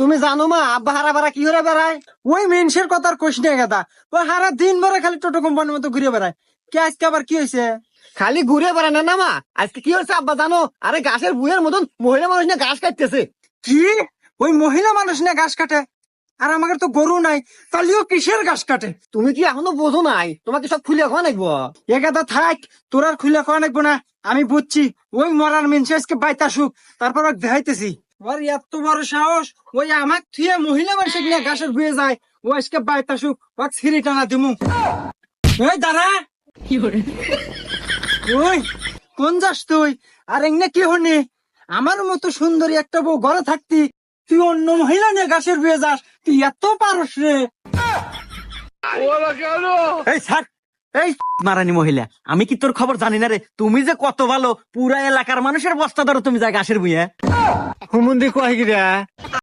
তুমি জানো মা আব্বা হারা বারা কি করে বেড়ায়? ওই মেনসের কথা আর কোশ নিয়ে গেদা, ওই সারা দিন ভরে খালি টোটো কোম্পানির মতো ঘুরে বেড়ায়। কে আজকে আবার কি হয়েছে? খালি ঘুরে বেড়ায় না না মা, আজকে কি হচ্ছে আব্বা জানো? আরে ঘাসের বুয়ের মতন মহিলা মানুষ না ঘাস কাটতেছে। কি? ওই মহিলা মানুষ না ঘাস কাটে? আর আমাদের তো গরু নাই, তাহলেও কিসের ঘাস কাটে? তুমি কি এখনো বোঝো নাই? তোমাকে সব খুলে খাওয়া নাকবো। এ গাদা থাক, তোর আর খুলে খাওয়া নাকবো না। আমি বুঝছি ওই মরার মেনসে আজকে বাইতে আসুক, তারপর ওকে দেখাইতেছি। ওর এত বড় সাহস, ওই আমাক থুয়ে মহিলা মানুষ নিয়ে ঘাসের বুয়ে যায়। ও আজকে বাইতে আসুক, ওকে ছিঁড়ি টানা দিমু। ওই দাঁড়া, ওই কোন যাস তুই? আর এমনি কি হনি? আমার মতো সুন্দরী একটা বউ ঘরে থাকতি, তুই অন্য মহিলা নিয়ে ঘাসের বুয়ে যাস? তুই এত পারস রে? এই স্যার, এই মারানি মহিলা, আমি কি তোর খবর জানি না রে? তুমি যে কত ভালো, পুরা এলাকার মানুষের বস্তা ধরো তুমি যা ঘাসের বুয়ে। হুমুন্দি কয় গিরা